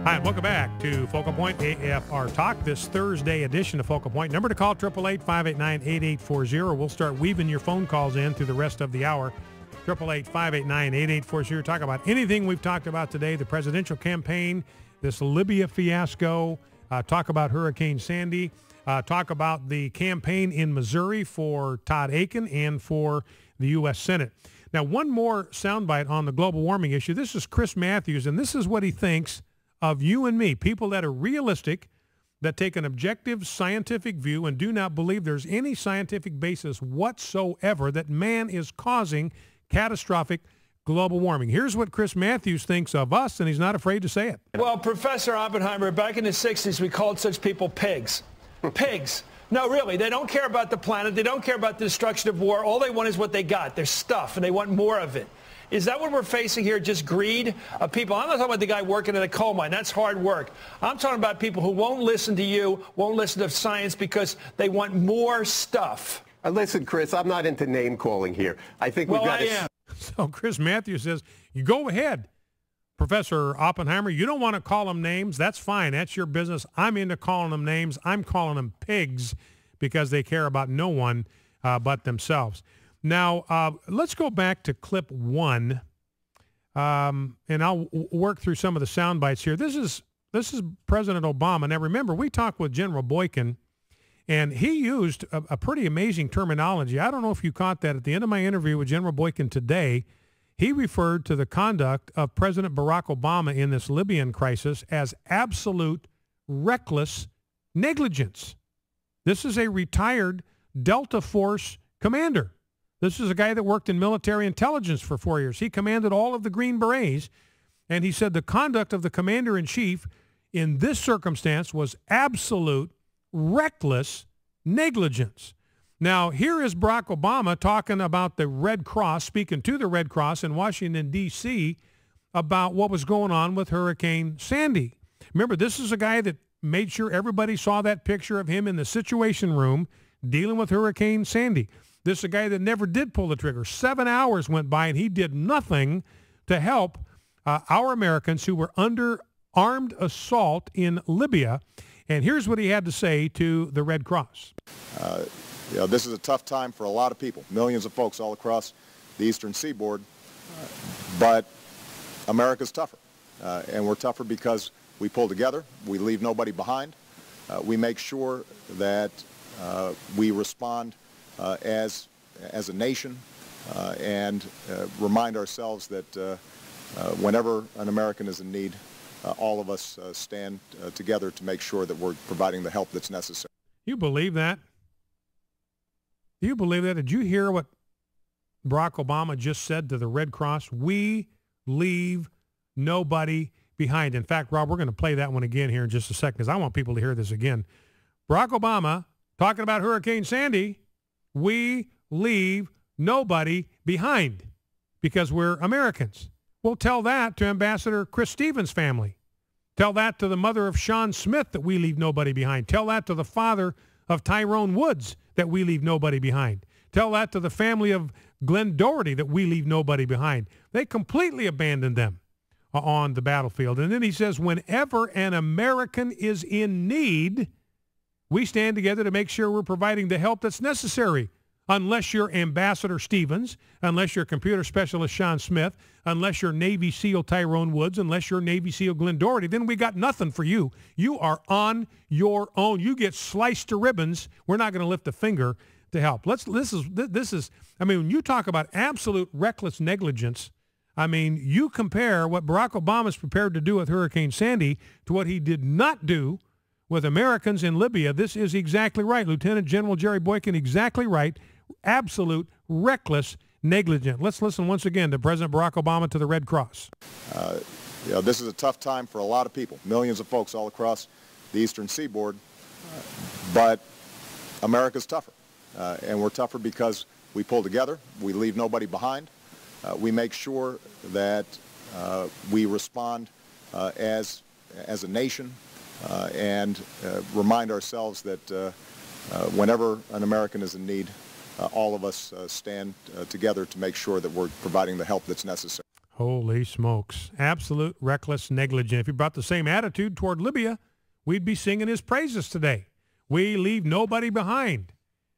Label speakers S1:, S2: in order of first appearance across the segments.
S1: Hi, and welcome back to Focal Point AFR Talk, this Thursday edition of Focal Point. Number to call, 888-589-8840. We'll start weaving your phone calls in through the rest of the hour. 888-589-8840. Talk about anything we've talked about today, the presidential campaign, this Libya fiasco, talk about Hurricane Sandy, talk about the campaign in Missouri for Todd Akin and for the U.S. Senate. Now, one more soundbite on the global warming issue. This is Chris Matthews, and this is what he thinks of you and me, people that are realistic, that take an objective scientific view and do not believe there's any scientific basis whatsoever that man is causing catastrophic global warming. Here's what Chris Matthews thinks of us, and he's not afraid to say it.
S2: Well, Professor Oppenheimer, back in the 60s, we called such people pigs. Pigs. No, really, they don't care about the planet. They don't care about the destruction of war. All they want is what they got, their stuff, and they want more of it. Is that what we're facing here, just greed of people? I'm not talking about the guy working in a coal mine. That's hard work. I'm talking about people who won't listen to you, won't listen to science because they want more stuff.
S3: Listen, Chris, I'm not into name calling here. I think we've got to...
S1: So Chris Matthews says, you go ahead, Professor Oppenheimer. You don't want to call them names. That's fine. That's your business. I'm into calling them names. I'm calling them pigs because they care about no one but themselves. Now, let's go back to clip one, and I'll work through some of the sound bites here. This is President Obama. Now, remember, we talked with General Boykin, and he used a pretty amazing terminology. I don't know if you caught that. At the end of my interview with General Boykin today, he referred to the conduct of President Barack Obama in this Libyan crisis as absolute reckless negligence. This is a retired Delta Force commander. This is a guy that worked in military intelligence for 4 years. He commanded all of the Green Berets, and he said the conduct of the commander-in-chief in this circumstance was absolute reckless negligence. Now, here is Barack Obama talking about the Red Cross, speaking to the Red Cross in Washington, D.C., about what was going on with Hurricane Sandy. Remember, this is a guy that made sure everybody saw that picture of him in the Situation Room dealing with Hurricane Sandy. This is a guy that never did pull the trigger. 7 hours went by, and he did nothing to help our Americans who were under armed assault in Libya. And here's what he had to say to the Red Cross.
S4: This is a tough time for a lot of people, millions of folks all across the eastern seaboard, but America's tougher. And we're tougher because we pull together, we leave nobody behind, we make sure that we respond as a nation and remind ourselves that whenever an American is in need, all of us stand together to make sure that we're providing the help that's necessary.
S1: You believe that? Do you believe that? Did you hear what Barack Obama just said to the Red Cross? We leave nobody behind. In fact, Rob, we're going to play that one again here in just a second because I want people to hear this again. Barack Obama talking about Hurricane Sandy. We leave nobody behind because we're Americans. We'll tell that to Ambassador Chris Stevens' family. Tell that to the mother of Sean Smith that we leave nobody behind. Tell that to the father of Tyrone Woods that we leave nobody behind. Tell that to the family of Glenn Doherty that we leave nobody behind. They completely abandoned them on the battlefield. And then he says, whenever an American is in need, we stand together to make sure we're providing the help that's necessary. Unless you're Ambassador Stevens, unless you're Computer Specialist Sean Smith, unless you're Navy SEAL Tyrone Woods, unless you're Navy SEAL Glenn Doherty, then we got nothing for you. You are on your own. You get sliced to ribbons. We're not going to lift a finger to help. This is. I mean, when you talk about absolute reckless negligence, I mean, you compare what Barack Obama is prepared to do with Hurricane Sandy to what he did not do with Americans in Libya. This is exactly right. Lieutenant General Jerry Boykin, exactly right. Absolute reckless negligence. Let's listen once again to President Barack Obama to the Red Cross.
S4: This is a tough time for a lot of people, millions of folks all across the eastern seaboard, but America's tougher. And we're tougher because we pull together, we leave nobody behind, we make sure that we respond as a nation and remind ourselves that whenever an American is in need, all of us stand together to make sure that we're providing the help that's necessary.
S1: Holy smokes. Absolute reckless negligence. If he brought the same attitude toward Libya, we'd be singing his praises today. We leave nobody behind.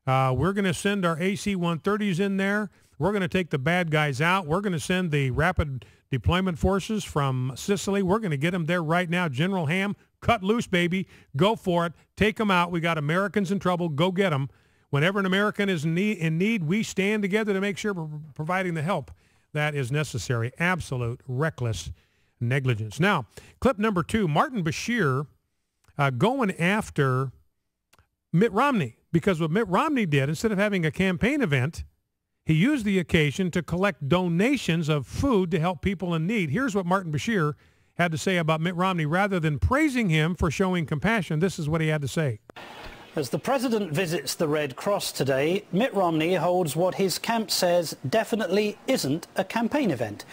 S1: We're going to send our AC-130s in there. We're going to take the bad guys out. We're going to send the rapid deployment forces from Sicily. We're going to get them there right now. General Ham, cut loose, baby. Go for it. Take them out. We got Americans in trouble. Go get them. Whenever an American is in need, we stand together to make sure we're providing the help that is necessary. Absolute reckless negligence. Now, clip number 2, Martin Bashir going after Mitt Romney, because what Mitt Romney did, instead of having a campaign event, he used the occasion to collect donations of food to help people in need. Here's what Martin Bashir had to say about Mitt Romney. Rather than praising him for showing compassion, this is what he had to say.
S5: As the president visits the Red Cross today, Mitt Romney holds what his camp says definitely isn't a campaign event,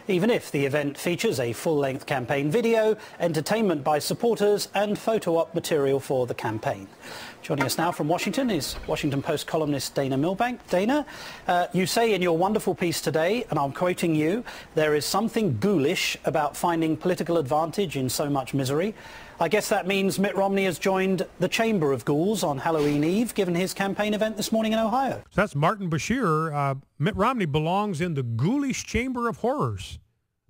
S5: even if the event features a full-length campaign video, entertainment by supporters and photo-op material for the campaign. Joining us now from Washington is Washington Post columnist Dana Milbank. Dana, you say in your wonderful piece today, and I'm quoting you, there is something ghoulish about finding political advantage in so much misery. I guess that means Mitt Romney has joined the Chamber of Ghouls on Halloween Eve, given his campaign event this morning in Ohio.
S1: So that's Martin Bashir. Mitt Romney belongs in the ghoulish chamber of horrors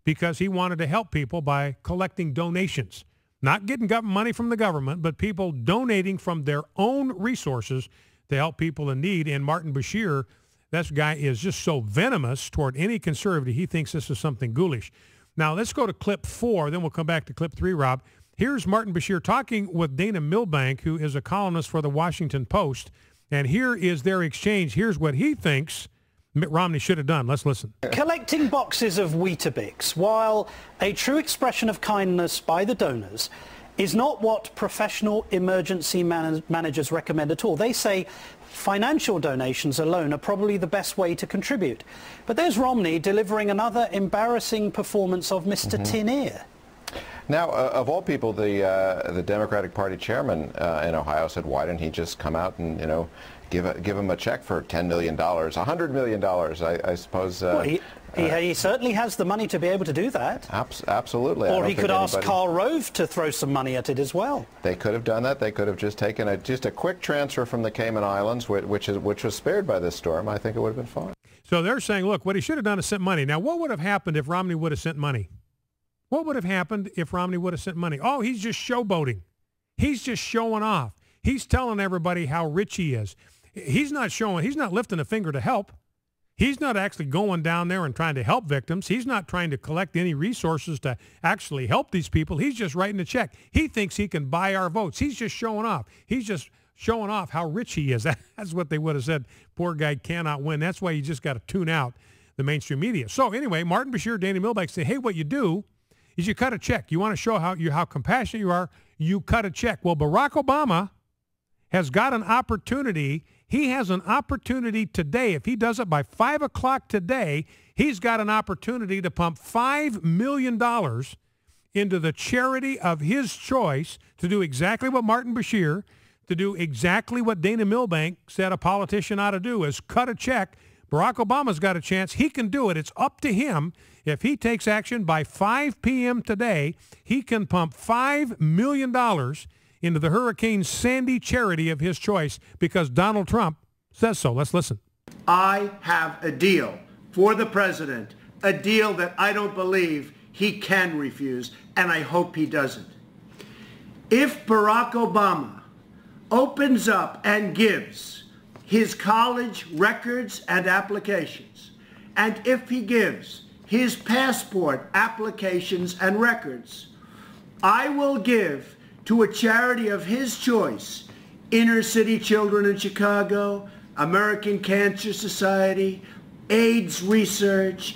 S1: because he wanted to help people by collecting donations. Not getting money from the government, but people donating from their own resources to help people in need. And Martin Bashir, this guy is just so venomous toward any conservative, he thinks this is something ghoulish. Now, let's go to clip 4, then we'll come back to clip 3, Rob. Here's Martin Bashir talking with Dana Milbank, who is a columnist for the Washington Post. And here is their exchange. Here's what he thinks Mitt Romney should have done. Let's listen.
S5: Collecting boxes of Weetabix, while a true expression of kindness by the donors, is not what professional emergency managers recommend at all. They say financial donations alone are probably the best way to contribute. But there's Romney delivering another embarrassing performance of Mr. Tin Ear.
S6: Now, of all people, the Democratic Party chairman in Ohio said, why didn't he just come out and, give him a check for $10 million, $100 million, I suppose.
S5: Well, he certainly has the money to be able to do that.
S6: Absolutely.
S5: Or he could ask Karl Rove to throw some money at it as well.
S6: They could have done that. They could have just taken just a quick transfer from the Cayman Islands, which was spared by this storm. I think it would have been fine.
S1: So they're saying, look, what he should have done is sent money. Now, what would have happened if Romney would have sent money? What would have happened if Romney would have sent money? Oh, he's just showboating. He's just showing off. He's telling everybody how rich he is. He's not lifting a finger to help. He's not actually going down there and trying to help victims. He's not trying to collect any resources to actually help these people. He's just writing a check. He thinks he can buy our votes. He's just showing off. He's just showing off how rich he is. That's what they would have said. Poor guy cannot win. That's why you just got to tune out the mainstream media. So anyway, Martin Bashir, Dana Milbank say, hey, what you do is you cut a check. You want to show how compassionate you are, you cut a check. Well, Barack Obama has got an opportunity. He has an opportunity today. If he does it by 5 o'clock today, he's got an opportunity to pump $5 million into the charity of his choice to do exactly what Martin Bashir, to do exactly what Dana Milbank said a politician ought to do, is cut a check. Barack Obama's got a chance. He can do it. It's up to him. If he takes action by 5 p.m. today, he can pump $5 million into the Hurricane Sandy charity of his choice because Donald Trump says so. Let's listen.
S7: I have a deal for the president, a deal that I don't believe he can refuse, and I hope he doesn't. If Barack Obama opens up and gives his college records and applications, and if he gives his passport applications and records, I will give to a charity of his choice, Inner City Children in Chicago, American Cancer Society, AIDS research,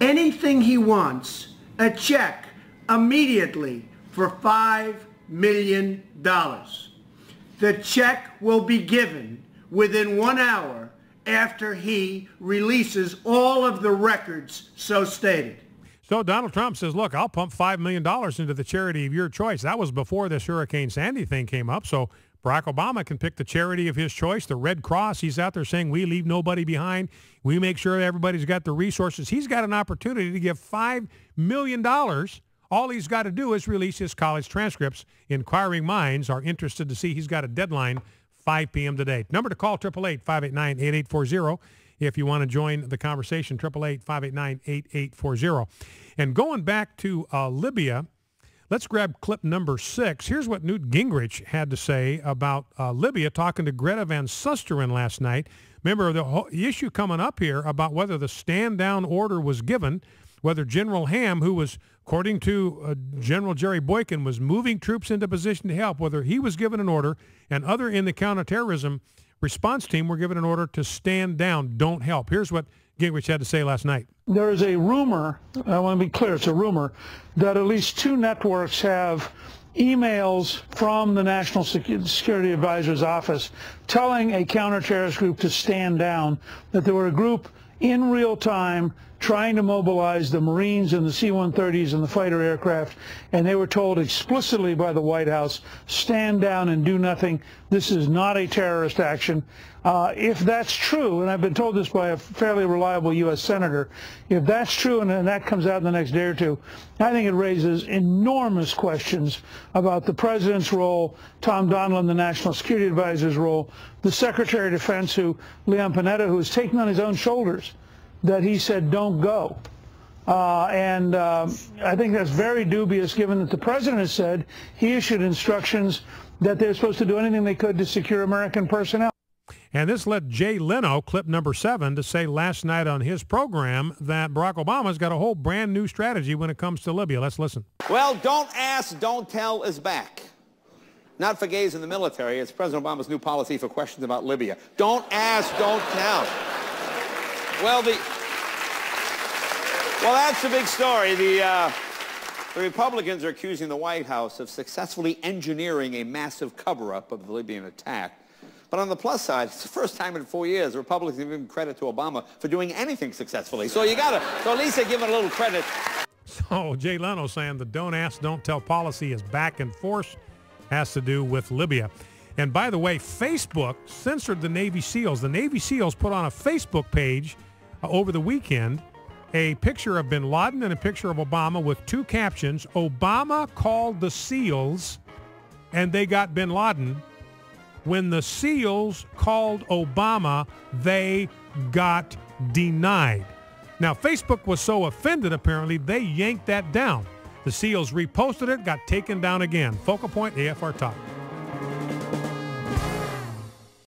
S7: anything he wants, a check immediately for $5 million. The check will be given within 1 hour after he releases all of the records so stated.
S1: So Donald Trump says, look, I'll pump $5 million into the charity of your choice. That was before this Hurricane Sandy thing came up. So Barack Obama can pick the charity of his choice, the Red Cross. He's out there saying we leave nobody behind. We make sure everybody's got the resources. He's got an opportunity to give $5 million. All he's got to do is release his college transcripts. Inquiring minds are interested to see. He's got a deadline, 5 p.m. today. Number to call, 888-589-8840. If you want to join the conversation, 888-589-8840. And going back to Libya, let's grab clip number 6. Here's what Newt Gingrich had to say about Libya, talking to Greta Van Susteren last night. Remember, the whole issue coming up here about whether the stand-down order was given, whether General Ham, who was, according to General Jerry Boykin, was moving troops into position to help, whether he was given an order, and other in the counterterrorism response team were given an order to stand down, don't help. Here's what Gingrich had to say last night.
S8: There is a rumor, I want to be clear, it's a rumor, that at least 2 networks have emails from the National Security Advisor's office telling a counterterrorist group to stand down, that there were a group in real time trying to mobilize the Marines and the C-130s and the fighter aircraft, and they were told explicitly by the White House, stand down and do nothing. This is not a terrorist action. If that's true, and I've been told this by a fairly reliable U.S. senator, if that's true and that comes out in the next day or two, I think it raises enormous questions about the president's role, Tom Donilon, the National Security Advisor's role, the Secretary of Defense, Leon Panetta, who has taken on his own shoulders that he said don't go. I think that's very dubious, given that the president has said he issued instructions that they're supposed to do anything they could to secure American personnel.
S1: And this led Jay Leno, clip number 7, to say last night on his program that Barack Obama's got a whole brand new strategy when it comes to Libya. Let's listen.
S9: Well, don't ask, don't tell is back. Not for gays in the military. It's President Obama's new policy for questions about Libya. Don't ask, don't tell. Well, that's the big story. The Republicans are accusing the White House of successfully engineering a massive cover-up of the Libyan attack. But on the plus side, it's the first time in 4 years the Republicans have given credit to Obama for doing anything successfully. So at least they give him a little credit.
S1: So Jay Leno saying the don't ask, don't tell policy is back in force, has to do with Libya. And by the way, Facebook censored the Navy SEALs. The Navy SEALs put on a Facebook page over the weekend a picture of bin Laden and a picture of Obama with 2 captions. Obama called the SEALs and they got bin Laden. When the SEALs called Obama, they got denied. Now, Facebook was so offended, apparently, they yanked that down. The SEALs reposted it, got taken down again. Focal Point, AFR Talk.